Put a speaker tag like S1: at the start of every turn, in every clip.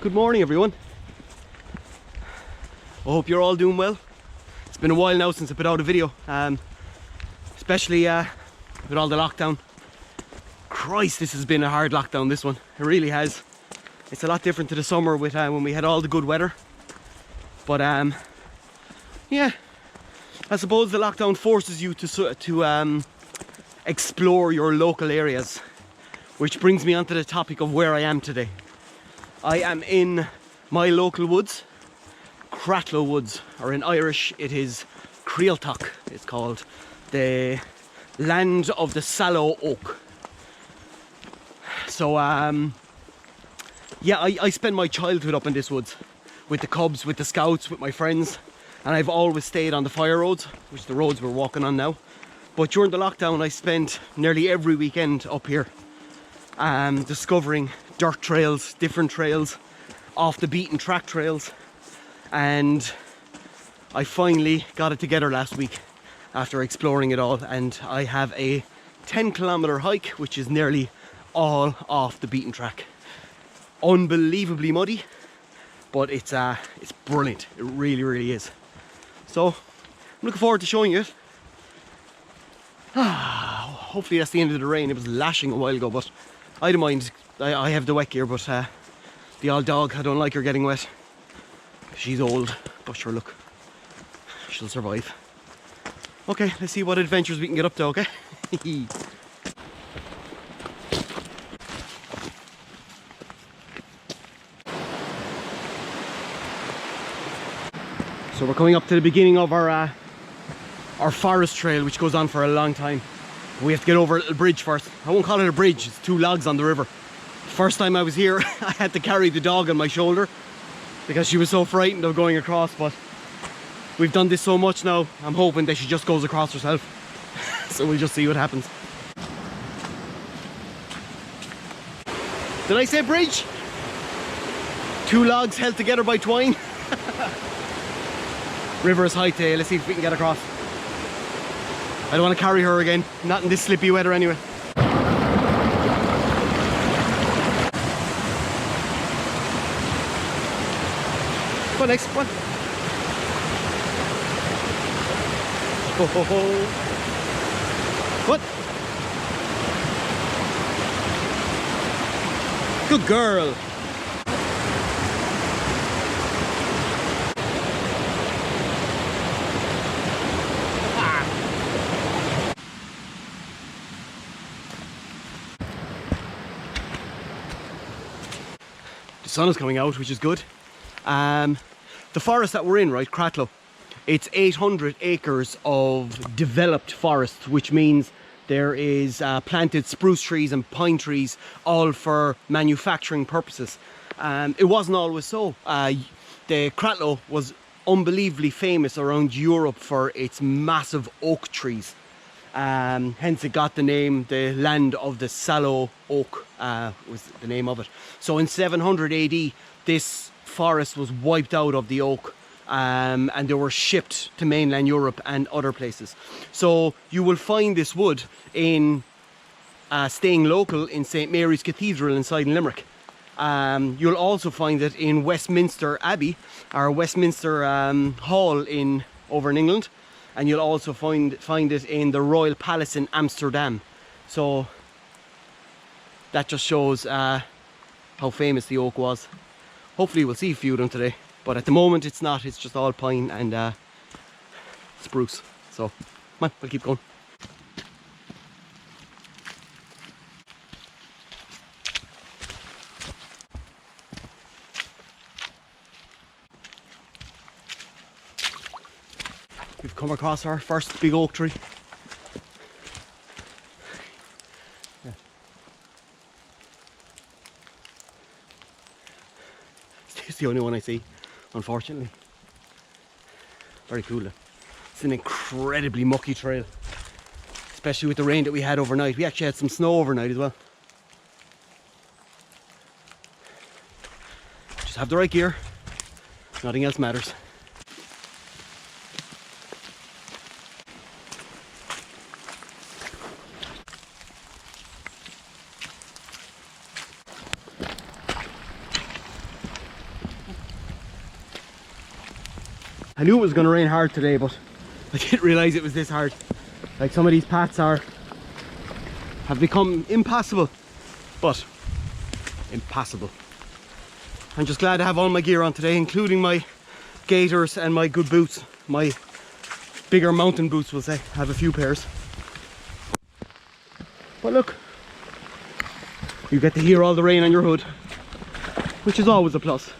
S1: Good morning, everyone. I hope you're all doing well. It's been a while now since I put out a video, especially with all the lockdown. Christ, this has been a hard lockdown, this one. It really has. It's a lot different to the summer with when we had all the good weather. But yeah, I suppose the lockdown forces you to explore your local areas, which brings me onto the topic of where I am today. I am in my local woods, Cratloe Woods, or in Irish it is Crealtach. It's called the land of the sallow oak. So yeah, I spent my childhood up in this woods with the cubs, with the scouts, with my friends, and I've always stayed on the fire roads, which the roads we're walking on now. But during the lockdown I spent nearly every weekend up here discovering dirt trails, different trails, off the beaten track trails, and I finally got it together last week after exploring it all, and I have a 10-kilometer hike which is nearly all off the beaten track. Unbelievably muddy, but it's brilliant. It really is. So I'm looking forward to showing you it. Hopefully that's the end of the rain. It was lashing a while ago, but I don't mind. I have the wet gear, but the old dog, I don't like her getting wet. She's old, but sure, look, she'll survive. Okay, let's see what adventures we can get up to, okay? So we're coming up to the beginning of our forest trail, which goes on for a long time. We have to get over a little bridge first. I won't call it a bridge, it's two logs on the river. First time I was here, I had to carry the dog on my shoulder because she was so frightened of going across, but we've done this so much now, I'm hoping that she just goes across herself. So we'll just see what happens. Did I say bridge? Two logs held together by twine. River is high today, let's see if we can get across. I don't want to carry her again, not in this slippy weather anyway. Go on, next one. Ho ho ho. What? Good girl. The sun is coming out, which is good. The forest that we're in, right, Cratloe, it's 800 acres of developed forest, which means there is planted spruce trees and pine trees, all for manufacturing purposes. It wasn't always so. The Cratloe was unbelievably famous around Europe for its massive oak trees. Hence it got the name, the land of the sallow oak was the name of it. So in 700 AD, this forest was wiped out of the oak, and they were shipped to mainland Europe and other places. So you will find this wood in staying local in St. Mary's Cathedral inside Limerick. You'll also find it in Westminster Abbey, or Westminster Hall over in England, and you'll also find it in the Royal Palace in Amsterdam. So that just shows how famous the oak was. Hopefully we'll see a few of them today, but at the moment it's not, it's just all pine and spruce. So come on, we'll keep going. We've come across our first big oak tree. Yeah. It's the only one I see, unfortunately. Very cool though. It's an incredibly mucky trail, especially with the rain that we had overnight. We actually had some snow overnight as well. Just have the right gear, nothing else matters. I knew it was going to rain hard today, but I didn't realize it was this hard. Like, some of these paths have become impassable, but impassable. I'm just glad to have all my gear on today, including my gaiters and my good boots, my bigger mountain boots, we'll say. I have a few pairs. But look, you get to hear all the rain on your hood, which is always a plus.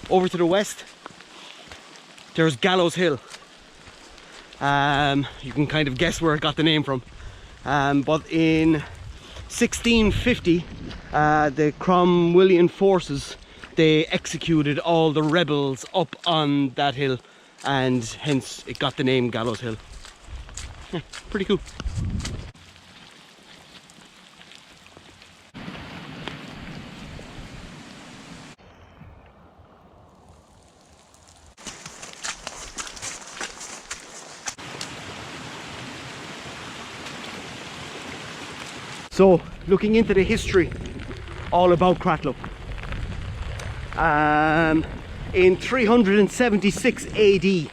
S1: Over to the west, there's Gallows Hill. You can kind of guess where it got the name from. But in 1650, the Cromwellian forces, they executed all the rebels up on that hill, and hence it got the name Gallows Hill. Yeah, pretty cool. So, looking into the history all about Cratloe. In 376 AD,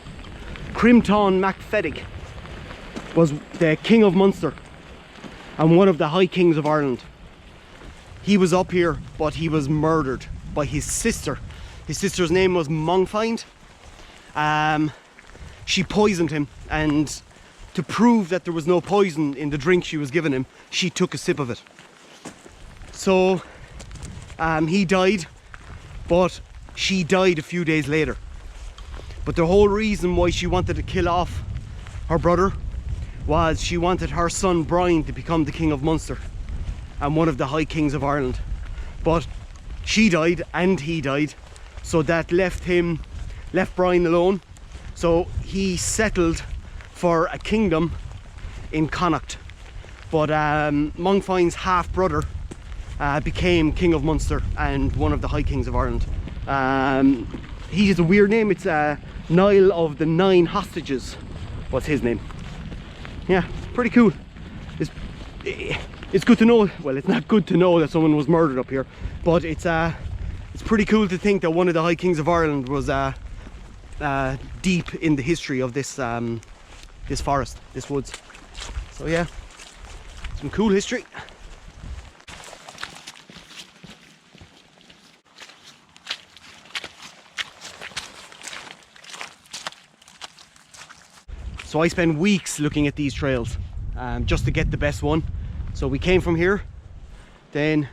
S1: Crimton MacFedig was the King of Munster and one of the High Kings of Ireland. He was up here, but he was murdered by his sister. His sister's name was Mongfind. She poisoned him, and to prove that there was no poison in the drink she was giving him, she took a sip of it. So he died, but she died a few days later. But the whole reason why she wanted to kill off her brother was she wanted her son Brian to become the King of Munster and one of the High Kings of Ireland. But she died and he died, so that left Brian alone. So he settled for a kingdom in Connacht. But Mongfin's half brother became King of Munster and one of the High Kings of Ireland. He has a weird name. It's Niall of the Nine Hostages. What's his name? Yeah, pretty cool. It's good to know. Well, it's not good to know that someone was murdered up here, but it's pretty cool to think that one of the High Kings of Ireland was deep in the history of this this forest, this woods. So yeah, some cool history. So I spend weeks looking at these trails just to get the best one. So we came from here, then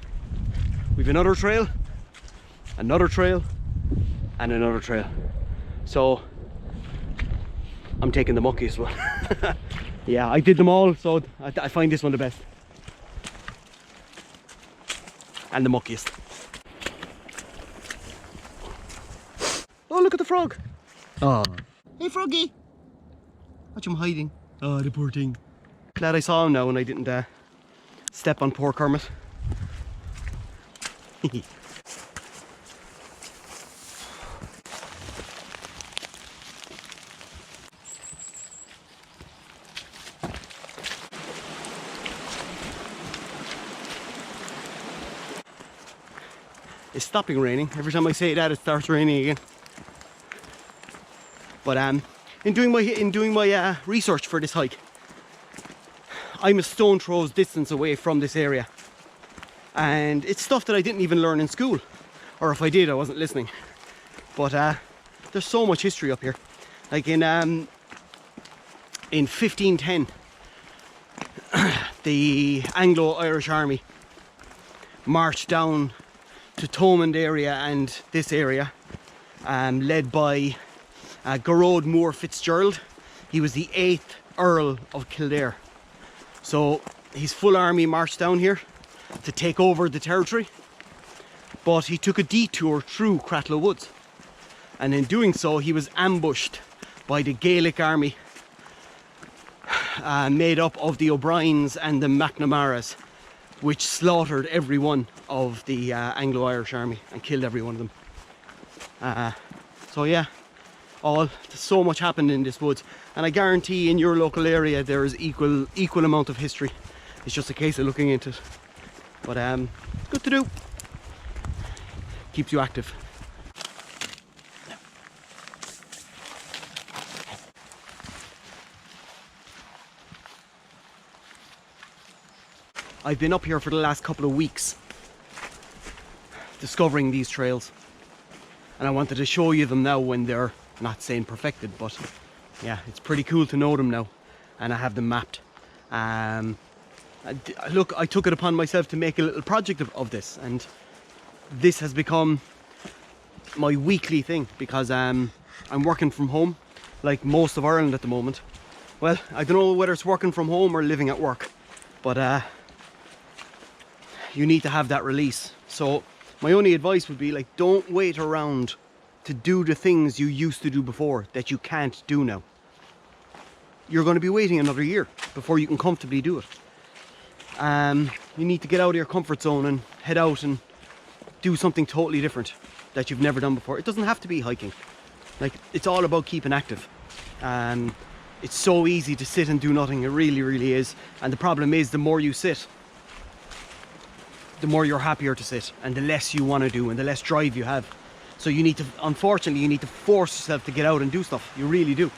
S1: we've another trail, and another trail. So I'm taking the muckiest one. Yeah, I did them all, so I find this one the best. And the muckiest. Oh, look at the frog. Oh. Hey, froggy. Watch him hiding. Oh, the poor thing. Glad I saw him now and I didn't step on poor Kermit. It's stopping raining. Every time I say that, it starts raining again. But in doing my research for this hike, I'm a stone throw's distance away from this area, and it's stuff that I didn't even learn in school, or if I did, I wasn't listening. But there's so much history up here. Like in 1510, the Anglo-Irish army marched down to Thomond area and this area, led by Gearóid Moore Fitzgerald. He was the 8th Earl of Kildare. So his full army marched down here to take over the territory, but he took a detour through Cratloe Woods, and in doing so he was ambushed by the Gaelic army made up of the O'Briens and the McNamaras, which slaughtered every one of the Anglo-Irish army and killed every one of them. So yeah, so much happened in this woods, and I guarantee in your local area there is equal amount of history. It's just a case of looking into it. But good to do. Keeps you active. I've been up here for the last couple of weeks discovering these trails, and I wanted to show you them now when they're not saying perfected, but yeah, it's pretty cool to know them now, and I have them mapped. Look, I took it upon myself to make a little project of this, and this has become my weekly thing because I'm working from home like most of Ireland at the moment. Well, I don't know whether it's working from home or living at work, but you need to have that release. So my only advice would be, like, don't wait around to do the things you used to do before that you can't do now. You're going to be waiting another year before you can comfortably do it. You need to get out of your comfort zone and head out and do something totally different that you've never done before. It doesn't have to be hiking. Like, it's all about keeping active. It's so easy to sit and do nothing. It really, really is. And the problem is, the more you sit, the more you're happier to sit, and the less you want to do and the less drive you have. So you need to, unfortunately, you need to force yourself to get out and do stuff. You really do.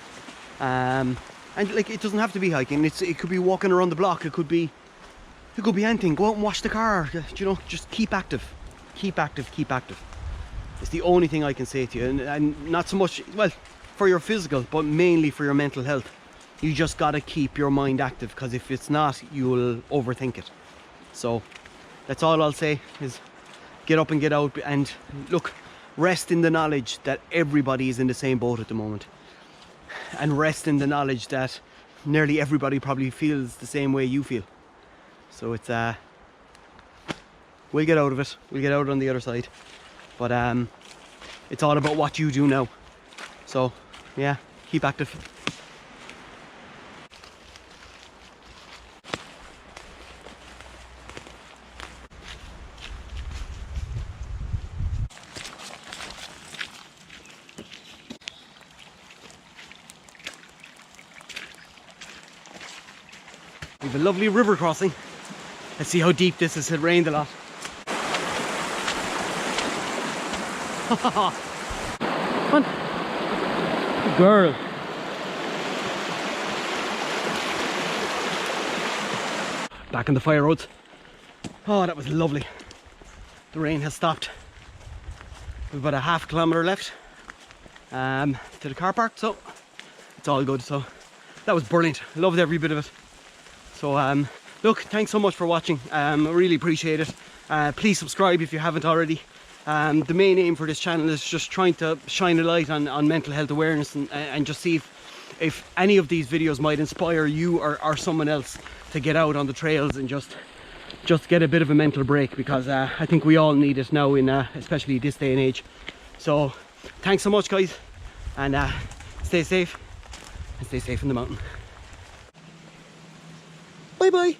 S1: And like, it doesn't have to be hiking. It could be walking around the block. It could be anything. Go out and wash the car. You know, just keep active. Keep active, keep active. It's the only thing I can say to you. And not so much, well, for your physical, but mainly for your mental health. You just got to keep your mind active, because if it's not, you'll overthink it. So that's all I'll say, is get up and get out, and look, rest in the knowledge that everybody is in the same boat at the moment, and rest in the knowledge that nearly everybody probably feels the same way you feel. So it's we'll get out of it, we'll get out on the other side, but it's all about what you do now. So yeah, keep active. We have a lovely river crossing. Let's see how deep this is. It rained a lot. Come on. Good girl. Back on the fire roads. Oh, that was lovely. The rain has stopped. We've about a half kilometre left to the car park, so it's all good. So that was brilliant. Loved every bit of it. So look, thanks so much for watching. I really appreciate it. Please subscribe if you haven't already. The main aim for this channel is just trying to shine a light on mental health awareness, and just see if any of these videos might inspire you or someone else to get out on the trails and just get a bit of a mental break, because I think we all need it now, in especially this day and age. So thanks so much, guys, and stay safe, and stay safe in the mountain. Bye bye.